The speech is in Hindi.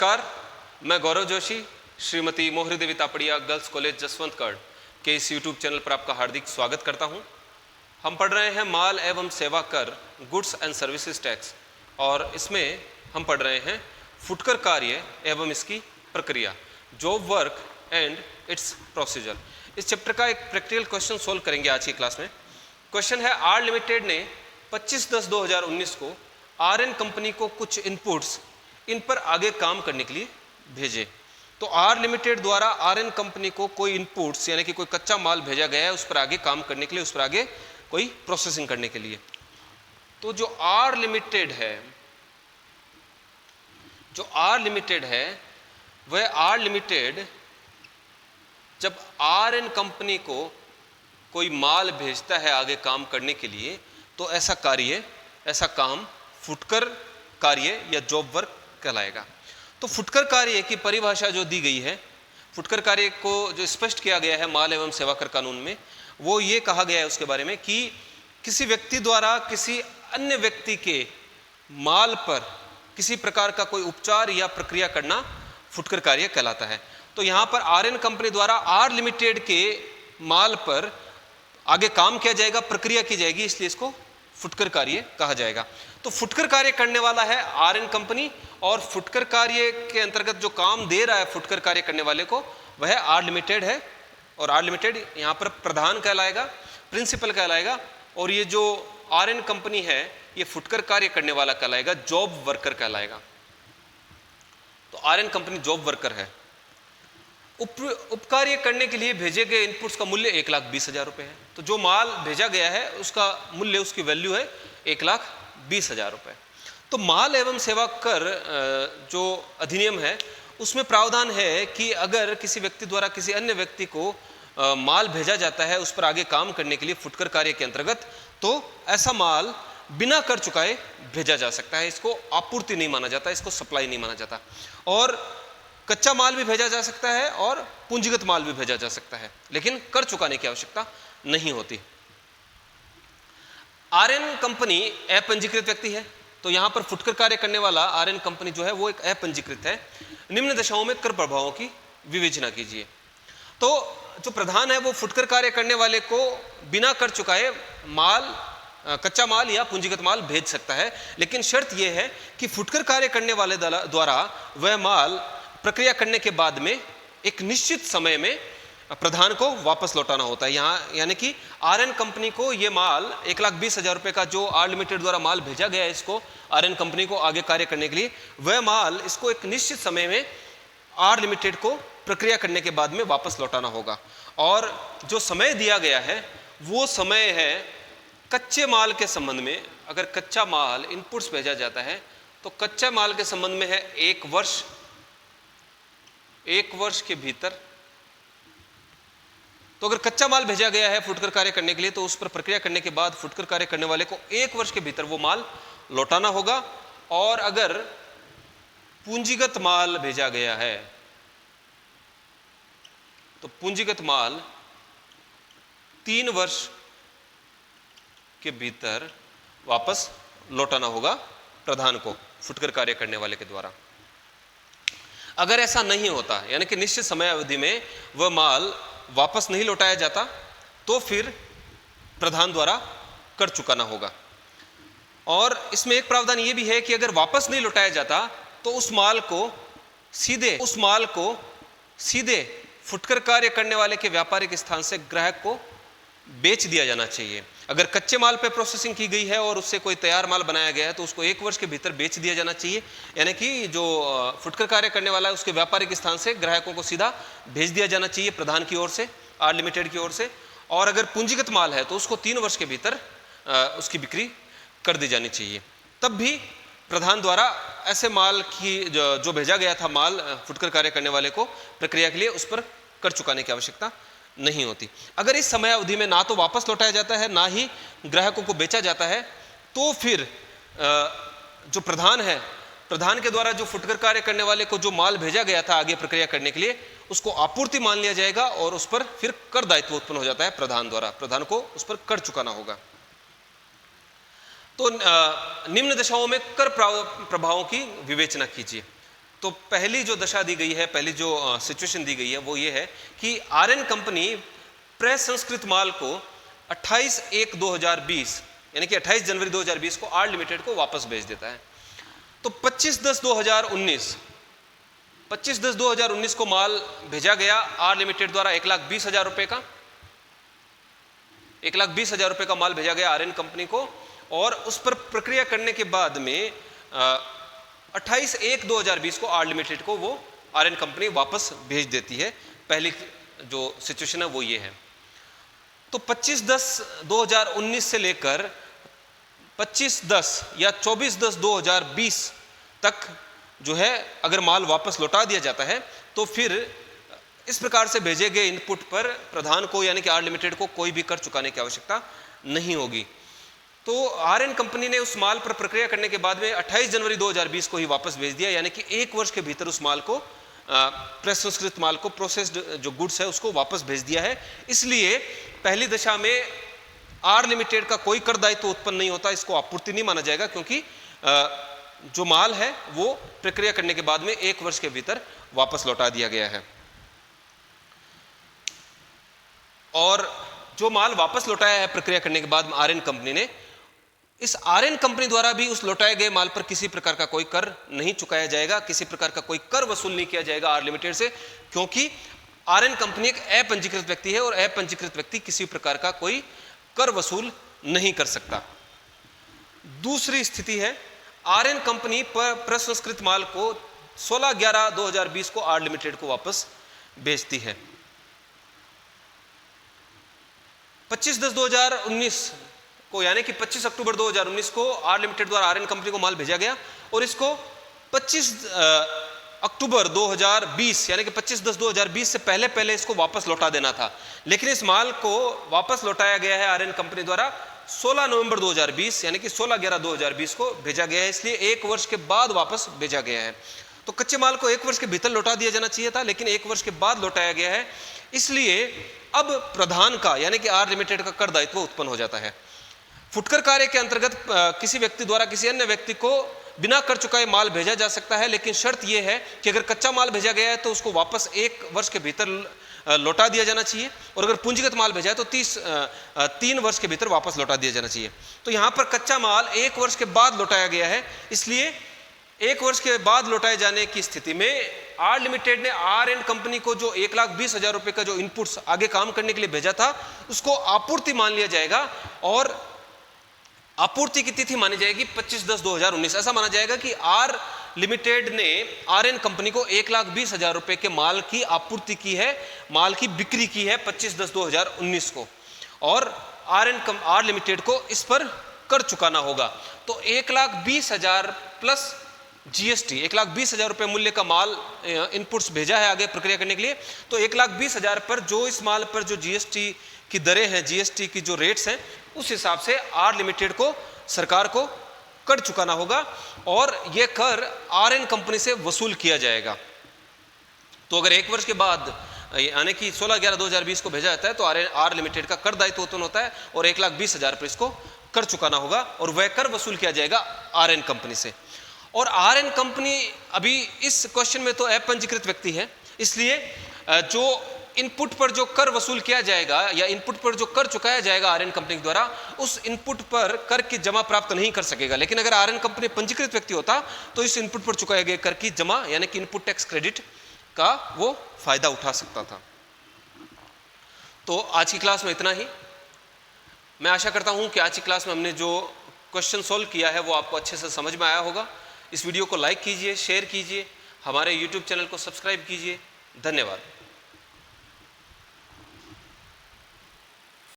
नमस्कार, मैं गौरव जोशी श्रीमती मोहरी देवी तापड़िया गर्ल्स कॉलेज जसवंतगढ़ के इस यूट्यूब चैनल पर आपका हार्दिक स्वागत करता हूं। हम पढ़ रहे हैं माल एवं सेवा कर गुड्स एंड सर्विसेज टैक्स और इसमें हम पढ़ रहे हैं फुटकर कार्य एवं इसकी प्रक्रिया, job work and it's procedure. इस चैप्टर का एक प्रैक्टिकल क्वेश्चन सोल्व करेंगे आज की क्लास में। क्वेश्चन है, आर लिमिटेड ने 25/10/2019 को आर.एन. कंपनी को कुछ इनपुट्स इन पर आगे काम करने के लिए भेजे। तो आर लिमिटेड द्वारा आर.एन. कंपनी को कोई इनपुट्स यानी कि कोई कच्चा माल भेजा गया है उस पर आगे काम करने के लिए, उस पर आगे कोई प्रोसेसिंग करने के लिए। तो जो आर लिमिटेड है वह आर लिमिटेड जब आर.एन. कंपनी को कोई माल भेजता है आगे काम करने के लिए तो ऐसा काम फुटकर कार्य या जॉब वर्क कहलाएगा। तो फुटकर कार्य की परिभाषा जो दी गई है, फुटकर कार्य को जो स्पष्ट किया गया है माल एवं सेवा कर कानून में, वो ये कहा गया है उसके बारे में कि किसी व्यक्ति द्वारा किसी अन्य व्यक्ति के माल पर किसी प्रकार का कोई उपचार या प्रक्रिया करना फुटकर कार्य कहलाता है। तो यहाँ पर आर.एन. कंपनी द्वारा आर लिमिटेड के माल पर आगे काम किया जाएगा, प्रक्रिया की जाएगी, इसलिए इसको फुटकर कार्य कहा जाएगा। तो फुटकर कार्य करने वाला है आर.एन. कंपनी और फुटकर कार्य के अंतर्गत जो काम दे रहा है फुटकर कार्य करने वाले को वह आर लिमिटेड है। और आर लिमिटेड यहाँ पर प्रधान कहलाएगा, प्रिंसिपल कहलाएगा, और ये जो आर.एन. कंपनी है ये फुटकर कार्य करने वाला कहलाएगा, जॉब वर्कर कहलाएगा। तो आर.एन. कंपनी जॉब वर्कर है। उपकार्य करने के लिए भेजे गए इनपुट्स का मूल्य 1,20,000 रुपये है। तो जो माल भेजा गया है उसका मूल्य, उसकी वैल्यू है 1,20,000 रुपये। तो माल एवं सेवा कर जो अधिनियम है उसमें प्रावधान है कि अगर किसी व्यक्ति द्वारा किसी अन्य व्यक्ति को माल भेजा जाता है उस पर आगे काम करने के लिए फुटकर कार्य के अंतर्गत, तो ऐसा माल बिना कर चुकाए भेजा जा सकता है। इसको आपूर्ति नहीं माना जाता, इसको सप्लाई नहीं माना जाता। और कच्चा माल भी भेजा जा सकता है और पूंजीगत माल भी भेजा जा सकता है, लेकिन कर चुकाने की आवश्यकता नहीं होती। आर.एन. कंपनी अपंजीकृत व्यक्ति है। तो यहां पर फुटकर कार्य करने वाला आर.एन. कंपनी जो है वो एक अपंजीकृत है। निम्न दशाओं में कर प्रभावों की विवेचना कीजिए। तो जो प्रधान है वो फुटकर कार्य करने वाले को बिना कर चुकाए माल, कच्चा माल या पूंजीगत माल भेज सकता है, लेकिन शर्त यह है कि फुटकर कार्य करने वाले द्वारा वह माल प्रक्रिया करने के बाद में एक निश्चित समय में प्रधान को वापस लौटाना होता है। यहाँ यानी कि आर.एन. कंपनी को ये माल 1,20,000 रुपये का जो आर लिमिटेड द्वारा माल भेजा गया है इसको आर.एन. कंपनी को आगे कार्य करने के लिए, वह माल इसको एक निश्चित समय में आर लिमिटेड को प्रक्रिया करने के बाद में वापस लौटाना होगा। और जो समय दिया गया है वो समय है कच्चे माल के संबंध में। अगर कच्चा माल इनपुट्स भेजा जाता है तो कच्चा माल के संबंध में है 1 वर्ष। 1 वर्ष के भीतर, तो अगर कच्चा माल भेजा गया है फुटकर कार्य करने के लिए तो उस पर प्रक्रिया करने के बाद फुटकर कार्य करने वाले को 1 वर्ष के भीतर वो माल लौटाना होगा। और अगर पूंजीगत माल भेजा गया है तो पूंजीगत माल 3 वर्ष के भीतर वापस लौटाना होगा प्रधान को फुटकर कार्य करने वाले के द्वारा। अगर ऐसा नहीं होता यानी कि निश्चित समय अवधि में वह माल वापस नहीं लौटाया जाता तो फिर प्रधान द्वारा कर चुकाना होगा। और इसमें एक प्रावधान यह भी है कि अगर वापस नहीं लौटाया जाता तो उस माल को सीधे फुटकर कार्य करने वाले के व्यापारिक स्थान से ग्राहक को बेच दिया जाना चाहिए। अगर कच्चे माल पे प्रोसेसिंग की गई है और उससे कोई तैयार माल बनाया गया है तो उसको 1 वर्ष के भीतर बेच दिया जाना चाहिए। यानी कि जो फुटकर कार्य करने वाला है उसके व्यापारिक स्थान से ग्राहकों को सीधा भेज दिया जाना चाहिए प्रधान की ओर से, आर लिमिटेड की ओर से। और अगर पूंजीगत माल है तो उसको 3 वर्ष के भीतर उसकी बिक्री कर दी जानी चाहिए। तब भी प्रधान द्वारा ऐसे माल की जो भेजा गया था माल फुटकर कार्य करने वाले को प्रक्रिया के लिए, उस पर कर चुकाने की आवश्यकता नहीं होती। अगर इस समय अवधि में ना तो वापस लौटाया जाता है ना ही ग्राहकों को बेचा जाता है तो फिर जो प्रधान है, प्रधान के द्वारा जो फुटकर कार्य करने वाले को जो माल भेजा गया था आगे प्रक्रिया करने के लिए उसको आपूर्ति मान लिया जाएगा और उस पर फिर कर दायित्व उत्पन्न हो जाता है प्रधान द्वारा। प्रधान को उस पर कर चुकाना होगा। तो निम्न दशाओं में कर प्रभावों की विवेचना कीजिए। तो पहली जो दशा दी गई है, पहली जो सिचुएशन दी गई है वो ये है कि आरएन कंपनी प्रसंस्कृत माल को 28/1/2020 यानी कि 28 जनवरी 2020 को आर लिमिटेड को वापस भेज देता है। तो 25/10/2019 को माल भेजा गया आर लिमिटेड द्वारा 1,20,000 रुपए का, 1,20,000 रुपए का माल भेजा गया आरएन कंपनी को, और उस पर प्रक्रिया करने के बाद में 28/1/2020 को आर लिमिटेड को वो आरएन कंपनी वापस भेज देती है। पहली जो सिचुएशन है वो ये है। तो 25/10/2019 से लेकर 25/10 या 24/10/2020 तक जो है अगर माल वापस लौटा दिया जाता है तो फिर इस प्रकार से भेजे गए इनपुट पर प्रधान को यानी कि आर लिमिटेड को कोई भी कर चुकाने की आवश्यकता नहीं होगी। तो आरएन कंपनी ने उस माल पर प्रक्रिया करने के बाद में 28 जनवरी 2020 को ही वापस भेज दिया, यानी कि 1 वर्ष के भीतर उस माल को प्रसंस्कृत माल को, प्रोसेस्ड जो गुड्स है उसको वापस भेज दिया है। इसलिए पहली दशा में आर लिमिटेड का कोई कर दायित्व उत्पन्न नहीं होता, इसको आपूर्ति नहीं माना जाएगा, क्योंकि जो माल है वो प्रक्रिया करने के बाद में 1 वर्ष के भीतर वापस लौटा दिया गया है। और जो माल वापस लौटाया है प्रक्रिया करने के बाद आरएन कंपनी ने, इस आरएन कंपनी द्वारा भी उस लौटाए गए माल पर किसी प्रकार का कोई कर नहीं चुकाया जाएगा, किसी प्रकार का कोई कर वसूल नहीं किया जाएगा आर लिमिटेड से, क्योंकि आरएन कंपनी एक अपंजीकृत व्यक्ति है और अपंजीकृत व्यक्ति किसी प्रकार का कोई कर वसूल नहीं कर सकता। दूसरी स्थिति है, आरएन कंपनी पर प्रसंस्कृत माल को 16/11/2020 को आर लिमिटेड को वापस बेचती है। 25/10/2019 को यानी कि 25 अक्टूबर 2019 को आर लिमिटेड द्वारा आरएन कंपनी को माल भेजा गया और इसको 25 अक्टूबर 2020 यानी कि 25/10/2020 से पहले इसको वापस लौटा देना था, लेकिन इस माल को वापस लौटाया गया है आरएन कंपनी द्वारा 16 नवंबर 2020 यानी कि 16/11/2020 को भेजा गया है, इसलिए 1 वर्ष के बाद वापस भेजा गया है। तो कच्चे माल को 1 वर्ष के भीतर लौटा दिया जाना चाहिए था, लेकिन 1 वर्ष के बाद लौटाया गया है, इसलिए अब प्रधान का यानी कि आर लिमिटेड का कर दायित्व उत्पन्न हो जाता है। फुटकर कार्य के अंतर्गत किसी व्यक्ति द्वारा किसी अन्य व्यक्ति को बिना कर चुकाए माल भेजा जा सकता है, लेकिन शर्त यह है कि अगर कच्चा माल भेजा गया है तो उसको वापस 1 वर्ष के भीतर लौटा दिया जाना चाहिए, और अगर पूंजीगत माल भेजा है तो 3 वर्ष के भीतर वापस लौटा दिया जाना चाहिए। तो यहाँ पर कच्चा माल 1 वर्ष के बाद लौटाया गया है, इसलिए 1 वर्ष के बाद लौटाए जाने की स्थिति में आर लिमिटेड ने आरएन कंपनी को जो 1,20,000 रुपए का जो इनपुट्स आगे काम करने के लिए भेजा था उसको आपूर्ति मान लिया जाएगा, और आपूर्ति की तिथि मानी जाएगी 25/10/2019। ऐसा माना जाएगा कि आर लिमिटेड ने आरएन कंपनी को 1,20,000 रुपए के माल की आपूर्ति की है, माल की बिक्री की है 25/10/2019 को, और आर लिमिटेड को इस पर कर चुकाना होगा। तो 1,20,000 प्लस जीएसटी, 1,20,000 रुपए मूल्य का माल इनपुट्स भेजा है आगे प्रक्रिया करने के लिए, तो 1,20,000 पर जो इस माल पर जो जीएसटी की दरें हैं, जीएसटी की जो रेट्स हैं, उस हिसाब से आर लिमिटेड को, सरकार को कर चुकाना होगा, और यह कर आरएन कंपनी से वसूल किया जाएगा। तो अगर 1 वर्ष के बाद यानी कि 16/11/2020 को भेजा जाता है तो आर लिमिटेड का कर दायित्व उत्पन्न होता है और 1,20,000 पर इसको कर चुकाना होगा, और वह कर वसूल किया जाएगा आरएन कंपनी से। और आरएन कंपनी अभी इस क्वेश्चन में तो अपंजीकृत व्यक्ति है, इसलिए जो इनपुट पर जो कर वसूल किया जाएगा या इनपुट पर जो कर चुकाया जाएगा आरएन कंपनी के द्वारा, उस इनपुट पर कर की जमा प्राप्त नहीं कर सकेगा। लेकिन अगर आरएन कंपनी पंजीकृत व्यक्ति होता तो इस इनपुट पर चुकाए गए कर की जमा यानी कि इनपुट टैक्स क्रेडिट का वो फायदा उठा सकता था। तो आज की क्लास में इतना ही। मैं आशा करता हूं कि आज की क्लास में हमने जो क्वेश्चन सोल्व किया है वो आपको अच्छे से समझ में आया होगा। इस वीडियो को लाइक कीजिए, शेयर कीजिए, हमारे YouTube चैनल को सब्सक्राइब कीजिए। धन्यवाद।